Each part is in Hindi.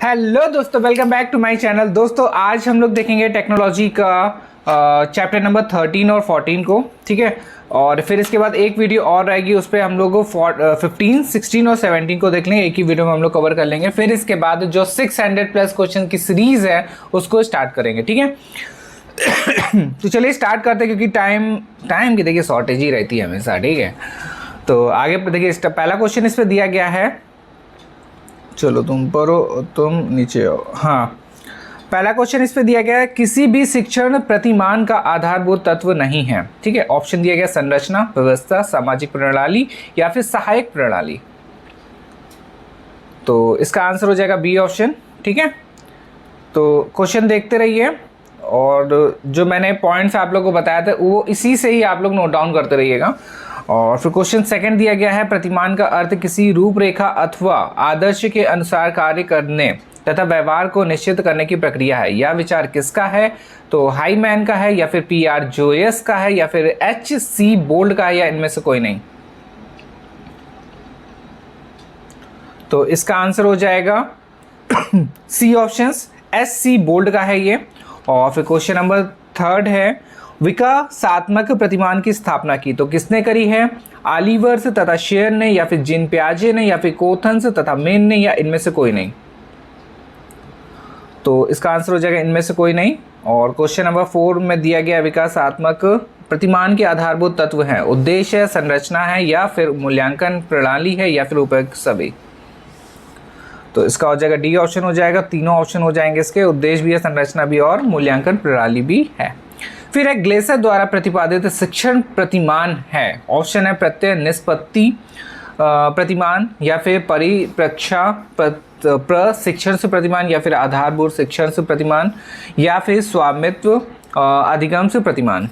हेलो दोस्तों, welcome back to my channel. दोस्तों आज हम लोग देखेंगे टेक्नोलॉजी का चैप्टर नंबर 13 और 14 को, ठीक है। और फिर इसके बाद एक वीडियो और रहेगी, उस पर हम लोग 15, 16 और 17 को देख लेंगे, एक ही वीडियो में हम लोग कवर कर लेंगे। फिर इसके बाद जो 600 प्लस क्वेश्चन की सीरीज है उसको स्टार्ट करेंगे, ठीक है। तो चलिए स्टार्ट करते हैं, क्योंकि टाइम की देखिए शॉर्टेज ही रहती है हमेशा, ठीक है। तो आगे देखिए पहला क्वेश्चन इस पर दिया गया है, चलो तुम पढ़ो, तुम नीचे आओ। हाँ, पहला क्वेश्चन इस पे दिया गया है, किसी भी शिक्षण प्रतिमान का आधारभूत तत्व नहीं है, ठीक है। ऑप्शन दिया गया संरचना, व्यवस्था, सामाजिक प्रणाली या फिर सहायक प्रणाली। तो इसका आंसर हो जाएगा बी ऑप्शन, ठीक है। तो क्वेश्चन देखते रहिए, और जो मैंने पॉइंट्स आप लोगों को बताया था वो इसी से ही आप लोग नोट डाउन करते रहिएगा। और फिर क्वेश्चन सेकंड दिया गया है, प्रतिमान का अर्थ किसी रूपरेखा अथवा आदर्श के अनुसार कार्य करने तथा व्यवहार को निश्चित करने की प्रक्रिया है। यह विचार किसका है? तो हाईमैन का है, या फिर पीआर जोयस का है, या फिर एच.सी. बोल्ड का है, या इनमें से कोई नहीं। तो इसका आंसर हो जाएगा सी ऑप्शन, एच.सी. बोल्ड का है ये। और फिर क्वेश्चन नंबर थर्ड है, विकासात्मक प्रतिमान की स्थापना की तो किसने करी है? ऑलिवर्स तथा शेयर ने, या फिर जीन पियाजे ने, या फिर कोथन्स तथा मेन ने, या इनमें से कोई नहीं। तो इसका आंसर हो जाएगा इनमें से कोई नहीं। और क्वेश्चन नंबर 4 में दिया गया, विकासात्मक प्रतिमान के आधारभूत तत्व हैं, उद्देश्य है, संरचना है, या फिर मूल्यांकन प्रणाली है, या फिर उपयुक्त सभी। तो इसका हो जाएगा डी ऑप्शन हो जाएगा। तीनों ऑप्शन हो जाएंगे इसके, उद्देश्य भी है, संरचना भी और मूल्यांकन प्रणाली भी है। फिर एक ग्लेसर द्वारा प्रतिपादित शिक्षण प्रतिमान है। ऑप्शन है प्रत्यय निष्पत्ति प्रतिमान, या फिर परिप्रेक्षा प्रशिक्षण से प्रतिमान, या फिर आधारभूत शिक्षण से प्रतिमान, या फिर स्वामित्व अधिगम से प्रतिमान।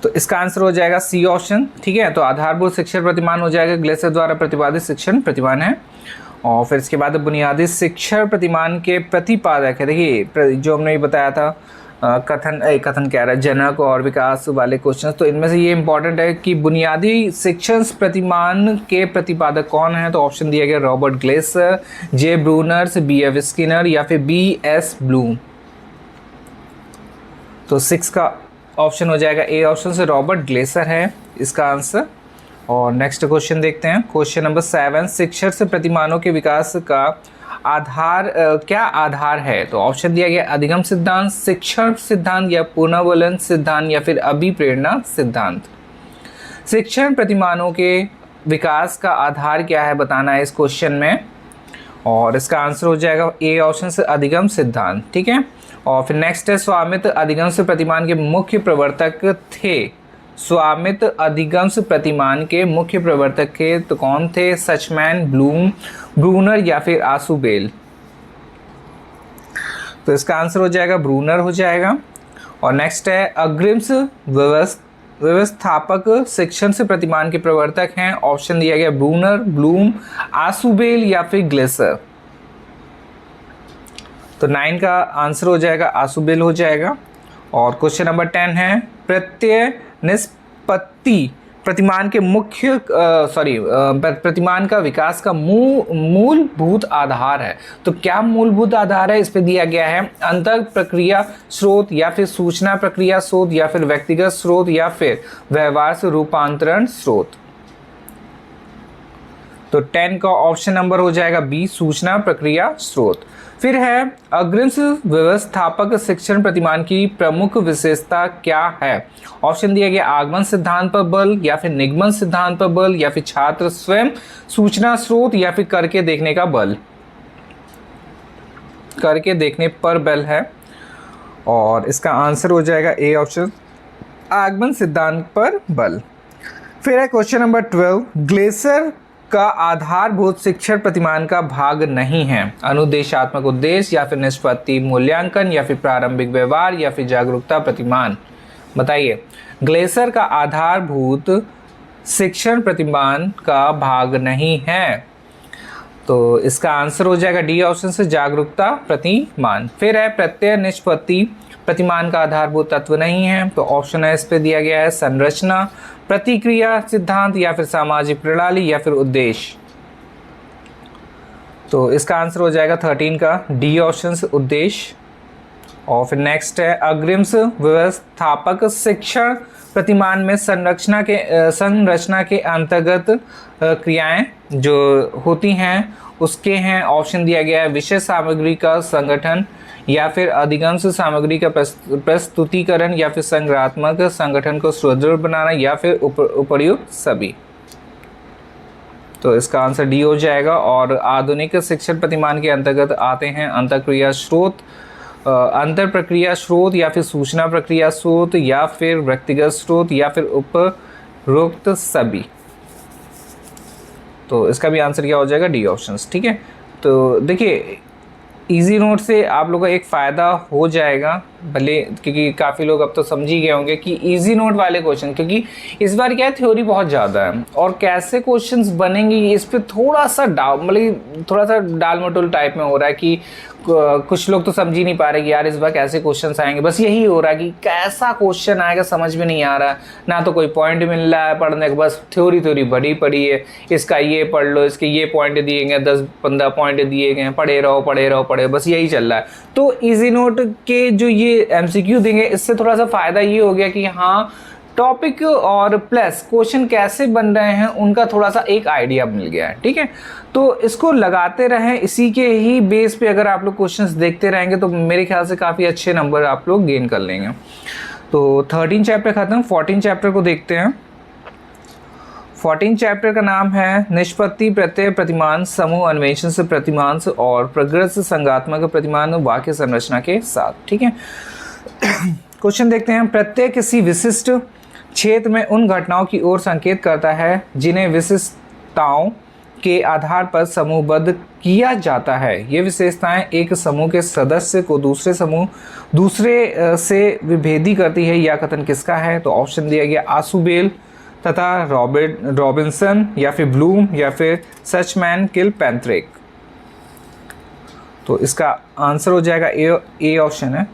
तो इसका आंसर हो जाएगा सी ऑप्शन, ठीक है। तो आधारभूत शिक्षण प्रतिमान हो जाएगा, ग्लेसर द्वारा प्रतिपादित शिक्षण प्रतिमान है। और फिर इसके बाद बुनियादी शिक्षण प्रतिमान के प्रतिपादक है, देखिए जो हमने बताया था कथन कह रहा है, जनक और विकास वाले क्वेश्चन। तो इनमें से ये इंपॉर्टेंट है कि बुनियादी शिक्षण प्रतिमान के प्रतिपादक कौन है। तो ऑप्शन दिया गया रॉबर्ट ग्लेसर, जे ब्रूनर्स, बी.एफ. स्किनर, या फिर बी.एस. ब्लूम। तो 6 का ऑप्शन हो जाएगा ए ऑप्शन से, रॉबर्ट ग्लेसर है इसका आंसर। और नेक्स्ट क्वेश्चन देखते हैं, क्वेश्चन नंबर 7, शिक्षण से प्रतिमानों के विकास का आधार क्या आधार है? तो ऑप्शन दिया गया अधिगम सिद्धांत, शिक्षण सिद्धांत, या पुनर्वलन सिद्धांत, या फिर अभिप्रेरणा सिद्धांत। शिक्षण प्रतिमानों के विकास का आधार क्या है बताना है इस क्वेश्चन में, और इसका आंसर हो जाएगा ए ऑप्शन से, अधिगम सिद्धांत, ठीक है। और फिर नेक्स्ट है, स्वामित्व अधिगम से प्रतिमान के मुख्य प्रवर्तक थे। स्वामित्व अधिगम से प्रतिमान के मुख्य प्रवर्तक के तो कौन थे? सचमैन, ब्लूम, ब्रूनर, या फिर आसुबेल। तो इसका आंसर हो जाएगा ब्रूनर हो जाएगा। और नेक्स्ट है, अग्रिम व्यवस्थापक शिक्षण से प्रतिमान के प्रवर्तक हैं। ऑप्शन दिया गया ब्रूनर, ब्लूम, आसुबेल, या फिर ग्लेसर। तो 9 का आंसर हो जाएगा आसुबेल हो जाएगा। और क्वेश्चन नंबर 10 है, प्रत्यय निष्पत्ति प्रतिमान के प्रतिमान का विकास का मूलभूत आधार है। तो क्या मूलभूत आधार है? इस पे दिया गया है अंतर प्रक्रिया स्रोत, या फिर सूचना प्रक्रिया स्रोत, या फिर व्यक्तिगत स्रोत, या फिर व्यवहार से रूपांतरण स्रोत। तो 10 का ऑप्शन नंबर हो जाएगा बी, सूचना प्रक्रिया स्रोत। फिर है, अग्रिम व्यवस्थापक शिक्षण प्रतिमान की प्रमुख विशेषता क्या है? ऑप्शन दिया गया आगमन सिद्धांत पर बल, या फिर निगमन सिद्धांत पर बल, या फिर छात्र स्वयं सूचना स्रोत, या फिर करके देखने का बल। करके देखने पर बल है, और इसका आंसर हो जाएगा ए ऑप्शन, आगमन सिद्धांत पर बल। फिर है क्वेश्चन नंबर 12, ग्लेसर का आधारभूत शिक्षण प्रतिमान का भाग नहीं है। अनुदेशात्मक उद्देश्य, या फिर निष्पत्ति मूल्यांकन, या फिर प्रारंभिक व्यवहार, या फिर जागरूकता प्रतिमान। बताइए, ग्लेसर का आधारभूत शिक्षण प्रतिमान का भाग नहीं है। तो इसका आंसर हो जाएगा डी ऑप्शन से, जागरूकता प्रतिमान। फिर है, प्रत्यय निष्पत्ति प्रतिमान का आधारभूत तत्व नहीं है। तो ऑप्शन है इस पे दिया गया है संरचना, प्रतिक्रिया सिद्धांत, या फिर सामाजिक प्रणाली, या फिर उद्देश्य। तो इसका आंसर हो जाएगा 13 का डी ऑप्शन उद्देश्य। और फिर नेक्स्ट है अग्रिम व्यवस्थापक शिक्षण प्रतिमान में संरचना के अंतर्गत क्रियाएं जो होती हैं उसके हैं। ऑप्शन दिया गया है विषय सामग्री का संगठन या फिर अधिकांश सामग्री का प्रस्तुतिकरण या फिर संग्रहात्मक संगठन को सुदृढ़ बनाना या फिर उपर्युक्त सभी। तो इसका आंसर डी हो जाएगा। और आधुनिक शिक्षण प्रतिमान के अंतर्गत आते हैं अंतःक्रिया स्रोत, अंतर प्रक्रिया स्रोत या फिर सूचना प्रक्रिया स्रोत या फिर व्यक्तिगत स्रोत या फिर उपरोक्त सभी। तो इसका भी आंसर क्या हो जाएगा डी ऑप्शंस। ठीक है, तो देखिए इजी नोट से आप लोगों का एक फ़ायदा हो जाएगा भले, क्योंकि काफ़ी लोग अब तो समझ ही गए होंगे कि इजी नोट वाले क्वेश्चन, क्योंकि इस बार क्या है थ्योरी बहुत ज़्यादा है और कैसे क्वेश्चंस बनेंगे इस पे थोड़ा सा डाल मटोल टाइप में हो रहा है कि कुछ लोग तो समझ ही नहीं पा रहे कि यार इस बार कैसे क्वेश्चंस आएंगे। बस यही हो रहा है कि कैसा क्वेश्चन आएगा समझ में नहीं आ रहा, ना तो कोई पॉइंट मिल रहा है पढ़ने का, बस थ्योरी बड़ी पड़ी है, इसका ये पढ़ लो, इसके ये पॉइंट दिए गए 10-15 पॉइंट दिए गए, पढ़े रहो, बस यही चल रहा है। तो इजी नोट के जो ये एमसीक्यू देंगे इससे थोड़ा सा फ़ायदा ये हो गया कि हाँ टॉपिक और प्लस क्वेश्चन कैसे बन रहे हैं उनका थोड़ा सा एक आइडिया मिल गया है। ठीक है, तो इसको लगाते रहें, इसी के ही बेस पे अगर आप लोग क्वेश्चंस देखते रहेंगे तो मेरे ख्याल से काफ़ी अच्छे नंबर आप लोग गेन कर लेंगे। तो 13 चैप्टर खत्म, 14 चैप्टर को देखते हैं। 14 चैप्टर का नाम है निष्पत्ति प्रत्यय प्रतिमान समूह अन्वेषण से प्रतिमान और प्रग्रस्त संगात्मक प्रतिमान वाक्य संरचना के साथ। ठीक है, क्वेश्चन देखते हैं। प्रत्यय किसी विशिष्ट क्षेत्र में उन घटनाओं की ओर संकेत करता है जिन्हें विशिष्टताओं के आधार पर समूहबद्ध किया जाता है। ये विशेषताएं एक समूह के सदस्य को दूसरे से विभेदी करती है। यह कथन किसका है? तो ऑप्शन दिया गया आसुबेल तथा रॉबिन्सन या फिर ब्लूम या फिर सचमैन किलपैट्रिक। तो इसका आंसर हो जाएगा ए ऑप्शन है,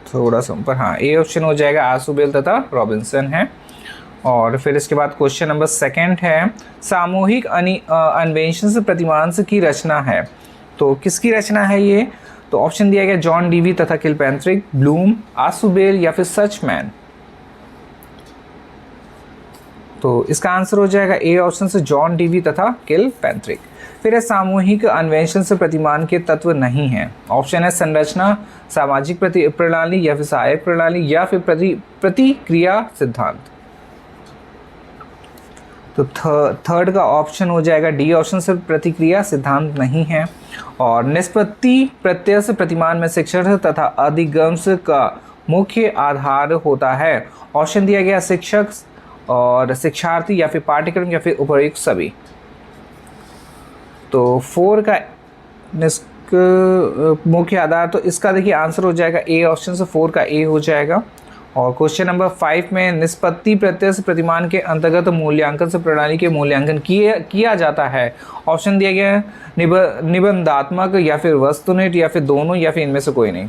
थोड़ा सा ऊपर, हाँ ए ऑप्शन हो जाएगा, आसुबेल तथा रॉबिन्सन है। और फिर इसके बाद क्वेश्चन नंबर 2 है सामूहिक अन्वेषण प्रतिमान की रचना है। तो किसकी रचना है ये? तो ऑप्शन दिया गया जॉन डीवी तथा किलपैट्रिक, ब्लूम, आसुबेल या फिर सचमैन। तो इसका आंसर हो जाएगा ए ऑप्शन से जॉन डीवी तथा किलपैट्रिक। फिर है सामूहिक अन्वेषण से प्रतिमान के तत्व नहीं है। ऑप्शन है संरचना, सामाजिक प्रणाली या फिर सहायक प्रणाली या फिर प्रतिक्रिया सिद्धांत। तो थर्ड का ऑप्शन हो जाएगा डी ऑप्शन से प्रतिक्रिया सिद्धांत नहीं है। और निष्पत्ति प्रत्यय से प्रतिमान में शिक्षण तथा अधिगम्स का मुख्य आधार होता है। ऑप्शन दिया गया शिक्षक और शिक्षार्थी या फिर पाठ्यक्रम या फिर उपर्युक्त सभी। तो 4 का मुख्य आधार, तो इसका देखिए आंसर हो जाएगा ए ऑप्शन से 4 का ए हो जाएगा। और क्वेश्चन नंबर 5 में निष्पत्ति प्रत्यय से प्रतिमान के अंतर्गत मूल्यांकन से प्रणाली के मूल्यांकन किया जाता है। ऑप्शन दिया गया है निबंधात्मक या फिर वस्तुनिष्ठ या फिर दोनों या फिर इनमें से कोई नहीं।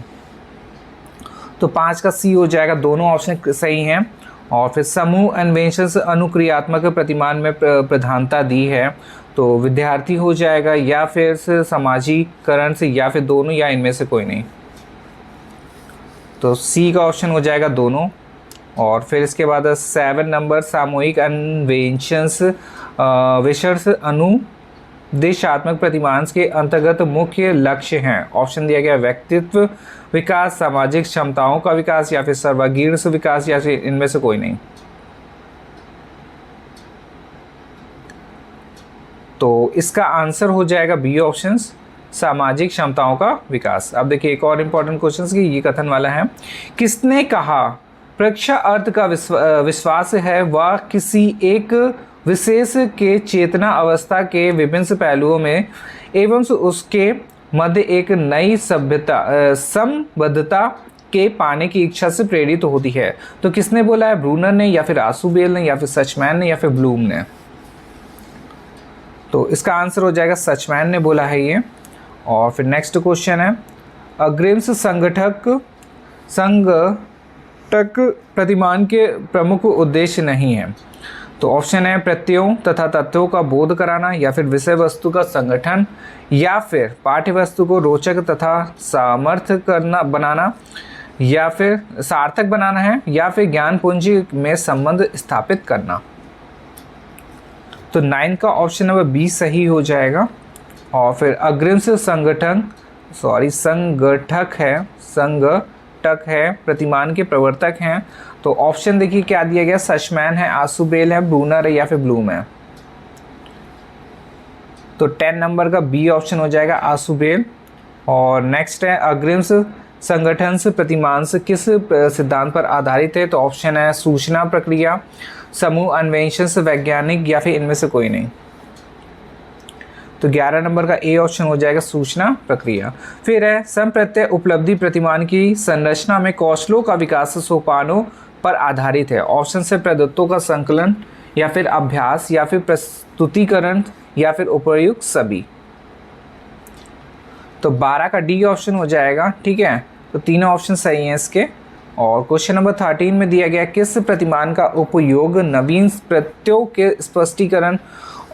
तो 5 का सी हो जाएगा, दोनों ऑप्शन सही हैं। और फिर समूह अन्वेषण से अनुक्रियात्मक प्रतिमान में प्रधानता दी है, तो विद्यार्थी हो जाएगा या फिर सामाजिकरण से या फिर दोनों या इनमें से कोई नहीं। तो सी का ऑप्शन हो जाएगा दोनों। और फिर इसके बाद 7 नंबर सामूहिक अन्वेषण विषय अनुदेशात्मक प्रतिमान के अंतर्गत मुख्य लक्ष्य हैं। ऑप्शन दिया गया व्यक्तित्व विकास, सामाजिक क्षमताओं का विकास या फिर सर्वांगीण विकास या फिर इनमें से कोई नहीं। तो इसका आंसर हो जाएगा बी ऑप्शन, सामाजिक क्षमताओं का विकास। अब देखिए एक और इम्पोर्टेंट क्वेश्चन की ये कथन वाला है, किसने कहा परीक्षा अर्थ का विश्वास है वह किसी एक विशेष के चेतना अवस्था के विभिन्न पहलुओं में एवं उसके मध्य एक नई संबद्धता के पाने की इच्छा से प्रेरित होती है। तो किसने बोला है? ब्रूनर ने या फिर आसुबेल ने या फिर सचमैन ने या फिर ब्लूम ने। तो इसका आंसर हो जाएगा सचमैन ने बोला है ये। और फिर नेक्स्ट क्वेश्चन है अग्रिम संगठक प्रतिमान के प्रमुख उद्देश्य नहीं है। तो ऑप्शन है प्रत्ययों तथा तथ्यों का बोध कराना, या फिर विषय वस्तु का संगठन, या फिर पाठ्य वस्तु को रोचक तथा सामर्थ्य करना बनाना, या फिर सार्थक बनाना है, या फिर ज्ञान पूंजी में संबंध स्थापित करना। तो 9 का ऑप्शन नंबर बी सही हो जाएगा। और फिर अग्रिम से संगठक है, प्रतिमान के प्रवर्तक हैं। तो ऑप्शन देखिए क्या दिया गया, सचमैन है, आसुबेल है, ब्रूनर है, या फिर ब्लूम है। तो 10 नंबर का बी ऑप्शन हो जाएगा, आसुबेल। और नेक्स्ट है अग्रिम संगठन से प्रतिमान से किस सिद्धांत पर आधारित है। तो ऑप्शन है सूचना प्रक्रिया, समूह अन्वेषण से वैज्ञानिक, या फिर इनमें से कोई नहीं। तो 11 नंबर का ए ऑप्शन हो जाएगा, सूचना प्रक्रिया। फिर है संप्रत्यय उपलब्धि प्रतिमान की संरचना में कौशलों का विकास सोपानों पर आधारित है। ऑप्शन से प्रदत्तों का संकलन, या फिर अभ्यास, या फिर प्रस्तुतिकरण, या फिर उपर्युक्त सभी। तो 12 का डी ऑप्शन हो जाएगा। ठीक है, तो तीनों ऑप्शन सही हैं इसके। और क्वेश्चन नंबर 13 में दिया गया किस प्रतिमान का उपयोग नवीन प्रत्ययों के स्पष्टीकरण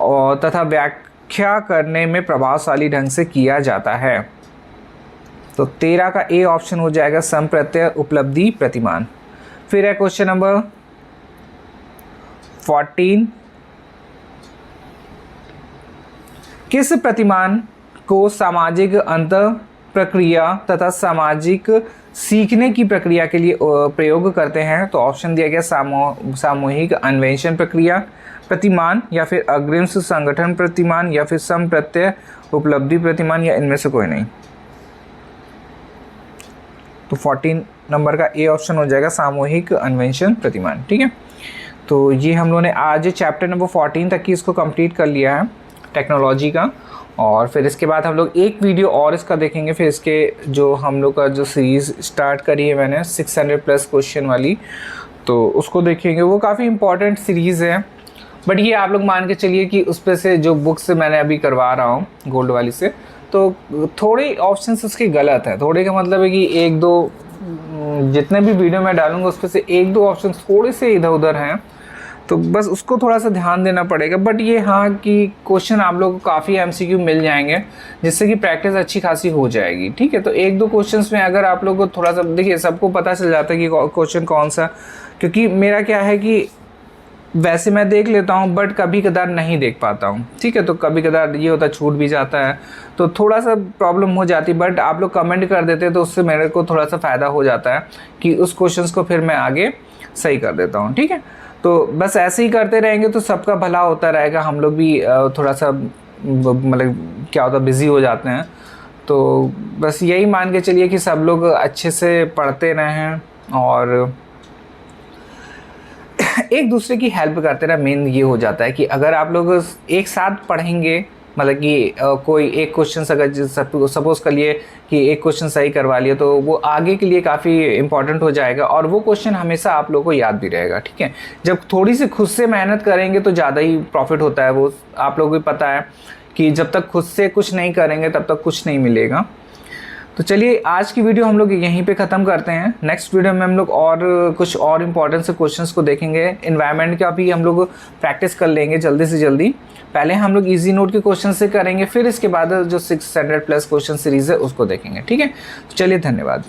और तथा व्याख्या करने में प्रभावशाली ढंग से किया जाता है। तो 13 का ए ऑप्शन हो जाएगा, संप्रत्यय उपलब्धि प्रतिमान। फिर है क्वेश्चन नंबर 14, किस प्रतिमान को सामाजिक अंतर प्रक्रिया तथा सामाजिक सीखने की प्रक्रिया के लिए प्रयोग करते हैं। तो ऑप्शन दिया गया सामूहिक अन्वेषण प्रक्रिया प्रतिमान, या फिर अग्रिम संगठन प्रतिमान, या फिर संप्रत्यय उपलब्धि प्रतिमान, या इनमें से कोई नहीं। तो 14 नंबर का ए ऑप्शन हो जाएगा, सामूहिक अन्वेषण प्रतिमान। ठीक है, तो ये हम लोगों ने आज चैप्टर नंबर 14 तक की इसको कंप्लीट कर लिया है टेक्नोलॉजी का। और फिर इसके बाद हम लोग एक वीडियो और इसका देखेंगे। फिर इसके जो हम लोग का जो सीरीज़ स्टार्ट करी है मैंने 600 प्लस क्वेश्चन वाली, तो उसको देखेंगे। वो काफ़ी इंपॉर्टेंट सीरीज़ है, बट ये आप लोग मान के चलिए कि उस पर से जो बुक्स मैंने अभी करवा रहा हूँ गोल्ड वाली से, तो थोड़े ऑप्शंस उसके गलत है। थोड़े का मतलब है कि एक दो जितने भी वीडियो मैं डालूंगा उस पर से एक दो ऑप्शन थोड़े से इधर उधर हैं, तो बस उसको थोड़ा सा ध्यान देना पड़ेगा। बट ये हाँ कि क्वेश्चन आप लोगों को काफ़ी एमसीक्यू मिल जाएंगे, जिससे कि प्रैक्टिस अच्छी खासी हो जाएगी। ठीक है, तो एक दो क्वेश्चंस में अगर आप लोग को थोड़ा सा देखिए, सबको पता चल जाता है कि क्वेश्चन कौन सा, क्योंकि मेरा क्या है कि वैसे मैं देख लेता हूँ बट कभी कदार नहीं देख पाता हूँ। ठीक है, तो कभी कदार ये होता है छूट भी जाता है, तो थोड़ा सा प्रॉब्लम हो जाती है। बट आप लोग कमेंट कर देते हैं तो उससे मेरे को थोड़ा सा फ़ायदा हो जाता है कि उस क्वेश्चंस को फिर मैं आगे सही कर देता हूँ। ठीक है, तो बस ऐसे ही करते रहेंगे तो सबका भला होता रहेगा। हम लोग भी थोड़ा सा मतलब क्या होता है, बिज़ी हो जाते हैं। तो बस यही मान के चलिए कि सब लोग अच्छे से पढ़ते रहें और एक दूसरे की हेल्प करते रहे। मेन ये हो जाता है कि अगर आप लोग एक साथ पढ़ेंगे, मतलब कि कोई एक क्वेश्चन अगर सपोज कर लिए कि एक क्वेश्चन सही करवा लिया, तो वो आगे के लिए काफ़ी इंपॉर्टेंट हो जाएगा और वो क्वेश्चन हमेशा आप लोगों को याद भी रहेगा। ठीक है, जब थोड़ी सी खुद से मेहनत करेंगे तो ज़्यादा ही प्रॉफिट होता है। वो आप लोगों को पता है कि जब तक खुद से कुछ नहीं करेंगे तब तक कुछ नहीं मिलेगा। तो चलिए आज की वीडियो हम लोग यहीं पे ख़त्म करते हैं। नेक्स्ट वीडियो में हम लोग और कुछ और इम्पोर्टेंट से क्वेश्चंस को देखेंगे। एनवायरनमेंट का भी हम लोग प्रैक्टिस कर लेंगे जल्दी से जल्दी। पहले हम लोग इजी नोट के क्वेश्चन से करेंगे, फिर इसके बाद जो 600 प्लस क्वेश्चन सीरीज़ है उसको देखेंगे। ठीक है, तो चलिए धन्यवाद।